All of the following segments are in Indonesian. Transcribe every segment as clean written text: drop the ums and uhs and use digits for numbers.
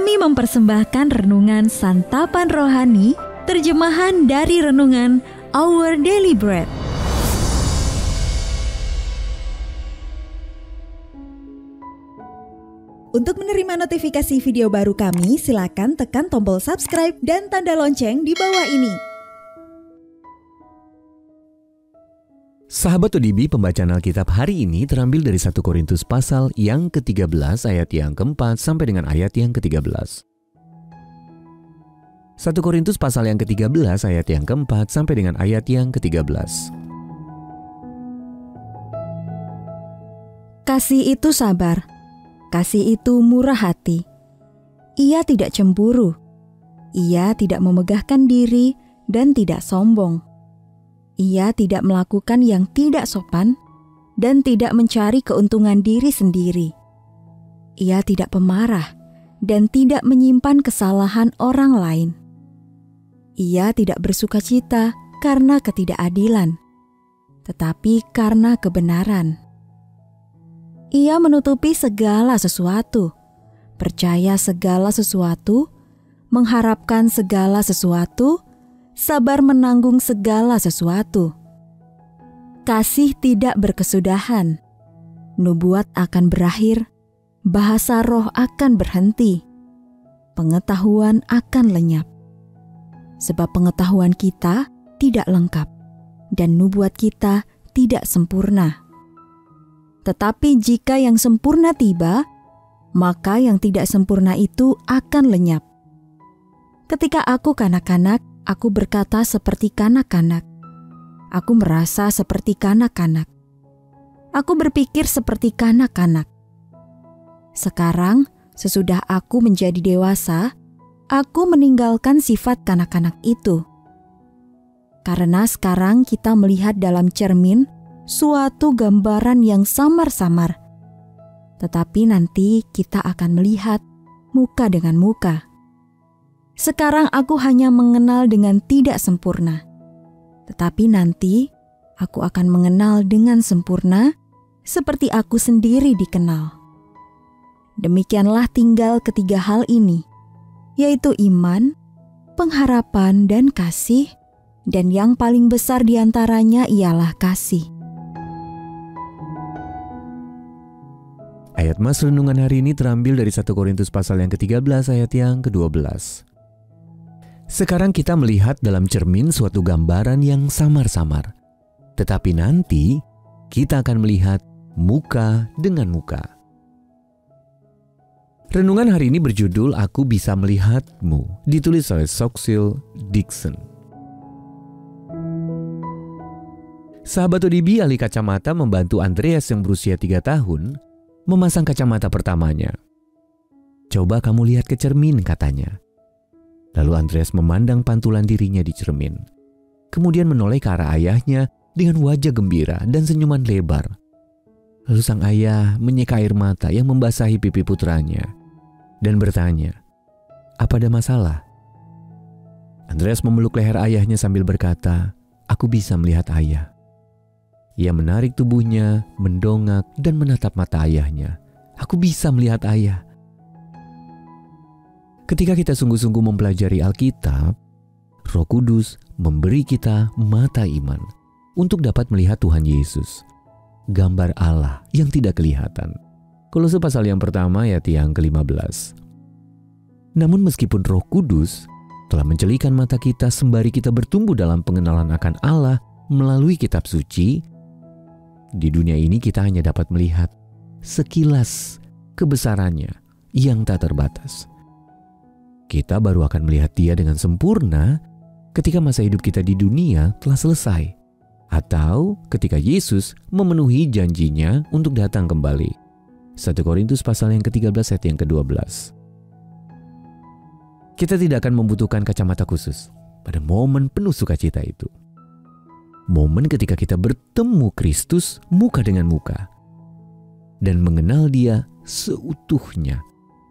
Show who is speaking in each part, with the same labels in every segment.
Speaker 1: Kami mempersembahkan renungan Santapan Rohani, terjemahan dari renungan Our Daily Bread.
Speaker 2: Untuk menerima notifikasi video baru kami, silakan tekan tombol subscribe dan tanda lonceng di bawah ini.
Speaker 3: Sahabat ODB, pembacaan Alkitab hari ini terambil dari 1 Korintus pasal yang ke-13 ayat yang ke-4 sampai dengan ayat yang ke-13. 1 Korintus pasal yang ke-13 ayat yang ke-4 sampai dengan ayat yang ke-13.
Speaker 1: Kasih itu sabar, kasih itu murah hati. Ia tidak cemburu, ia tidak memegahkan diri dan tidak sombong. Ia tidak melakukan yang tidak sopan dan tidak mencari keuntungan diri sendiri. Ia tidak pemarah dan tidak menyimpan kesalahan orang lain. Ia tidak bersukacita karena ketidakadilan, tetapi karena kebenaran. Ia menutupi segala sesuatu, percaya segala sesuatu, mengharapkan segala sesuatu, sabar menanggung segala sesuatu. Kasih tidak berkesudahan, nubuat akan berakhir, bahasa roh akan berhenti, pengetahuan akan lenyap. Sebab pengetahuan kita tidak lengkap, dan nubuat kita tidak sempurna. Tetapi jika yang sempurna tiba, maka yang tidak sempurna itu akan lenyap. Ketika aku kanak-kanak, aku berkata seperti kanak-kanak. Aku merasa seperti kanak-kanak. Aku berpikir seperti kanak-kanak. Sekarang, sesudah aku menjadi dewasa, aku meninggalkan sifat kanak-kanak itu. Karena sekarang kita melihat dalam cermin suatu gambaran yang samar-samar. Tetapi nanti kita akan melihat muka dengan muka. Sekarang aku hanya mengenal dengan tidak sempurna, tetapi nanti aku akan mengenal dengan sempurna seperti aku sendiri dikenal. Demikianlah tinggal ketiga hal ini, yaitu iman, pengharapan, dan kasih, dan yang paling besar di antaranya ialah kasih.
Speaker 3: Ayat mas renungan hari ini terambil dari 1 Korintus pasal yang ke-13 ayat yang ke-12. Sekarang kita melihat dalam cermin suatu gambaran yang samar-samar. Tetapi nanti kita akan melihat muka dengan muka. Renungan hari ini berjudul Aku Bisa Melihatmu, ditulis oleh Soxil Dixon. Sahabat ODB, ahli kacamata membantu Andreas yang berusia 3 tahun memasang kacamata pertamanya. Coba kamu lihat ke cermin, katanya. Lalu Andreas memandang pantulan dirinya di cermin. Kemudian menoleh ke arah ayahnya dengan wajah gembira dan senyuman lebar. Lalu sang ayah menyeka air mata yang membasahi pipi putranya dan bertanya, "Apa ada masalah?" Andreas memeluk leher ayahnya sambil berkata, "Aku bisa melihat ayah." Ia menarik tubuhnya, mendongak dan menatap mata ayahnya. "Aku bisa melihat ayah." Ketika kita sungguh-sungguh mempelajari Alkitab, Roh Kudus memberi kita mata iman untuk dapat melihat Tuhan Yesus, gambar Allah yang tidak kelihatan. Kolose pasal yang pertama ayat yang ke-15. Namun meskipun Roh Kudus telah mencelikan mata kita sembari kita bertumbuh dalam pengenalan akan Allah melalui kitab suci, di dunia ini kita hanya dapat melihat sekilas kebesarannya yang tak terbatas. Kita baru akan melihat Dia dengan sempurna ketika masa hidup kita di dunia telah selesai, atau ketika Yesus memenuhi janjinya untuk datang kembali. 1 Korintus pasal yang ke-13 ayat yang ke-12. Kita tidak akan membutuhkan kacamata khusus pada momen penuh sukacita itu. Momen ketika kita bertemu Kristus muka dengan muka dan mengenal Dia seutuhnya,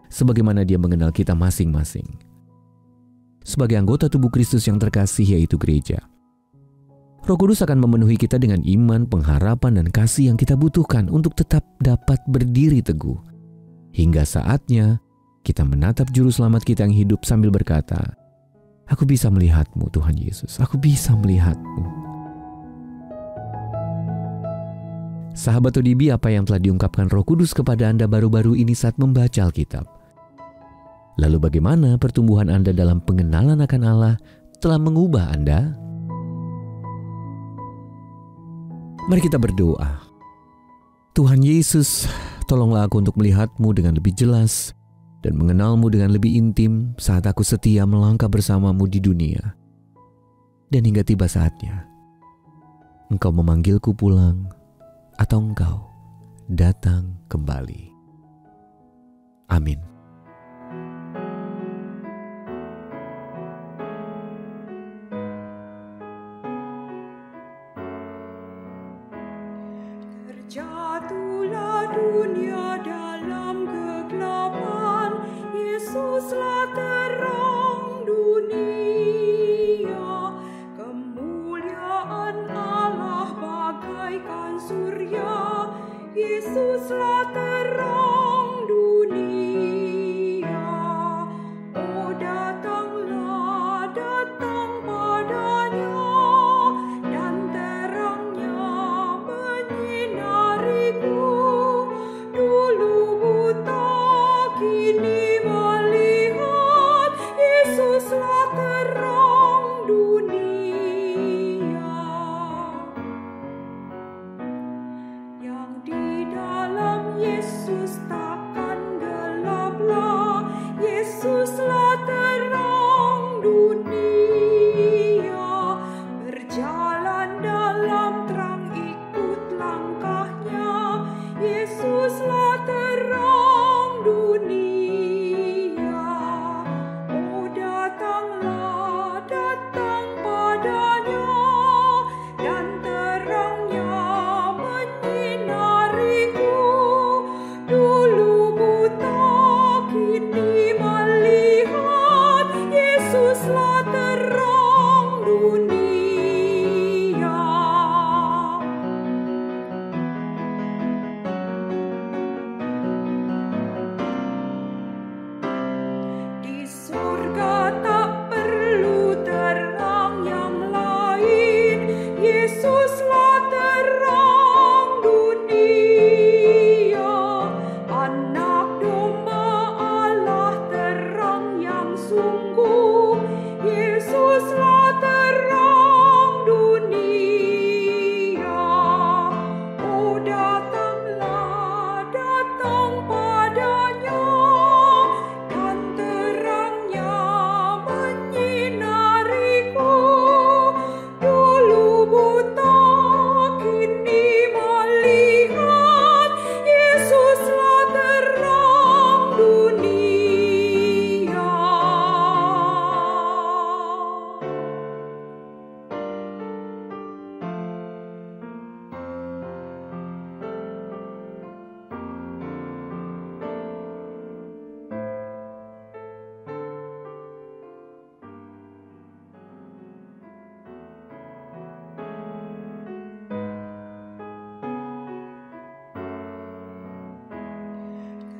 Speaker 3: sebagaimana Dia mengenal kita masing-masing. Sebagai anggota tubuh Kristus yang terkasih, yaitu gereja, Roh Kudus akan memenuhi kita dengan iman, pengharapan, dan kasih yang kita butuhkan untuk tetap dapat berdiri teguh hingga saatnya kita menatap Juru Selamat kita yang hidup sambil berkata, "Aku bisa melihat-Mu Tuhan Yesus, aku bisa melihat-Mu." Sahabat ODB, apa yang telah diungkapkan Roh Kudus kepada Anda baru-baru ini saat membaca Alkitab? Lalu bagaimana pertumbuhan Anda dalam pengenalan akan Allah telah mengubah Anda? Mari kita berdoa. Tuhan Yesus, tolonglah aku untuk melihat-Mu dengan lebih jelas dan mengenal-Mu dengan lebih intim saat aku setia melangkah bersama-Mu di dunia. Dan hingga tiba saatnya, Engkau memanggilku pulang atau Engkau datang kembali. Amin.
Speaker 4: Terjatuhlah dunia dalam kegelapan, Yesuslah terang dunia. Kemuliaan Allah bagaikan surya, Yesuslah terang dunia. Oh datanglah, datang padanya, dan terangnya menyinariku. Dulu buta, kini melihat, Yesuslah terang dunia. Yang di dalam Yesus takkan gelaplah, Yesuslah terang dunia. Berjalan dalam terang, ikut langkahnya, Yesuslah terang dunia. Oh datanglah, datang padanya, dan terangnya menyinariku. Dulu buta, kini melihat, Yesuslah terang dunia. Di surga tak perlu terang yang lain, Yesuslah terang dunia. Anak domba Allah terang yang sungguh, Yesuslah terang dunia. Oh datanglah, datang padanya, dan terangnya menyinariku. Dulu buta, kini melihat, Yesuslah terang dunia.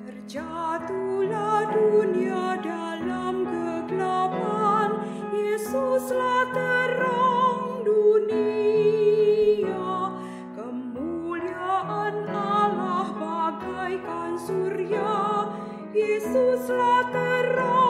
Speaker 4: Terjatuhlah dunia dalam kegelapan, Yesuslah terang dunia. Kemuliaan Allah bagaikan surya, Yesuslah terang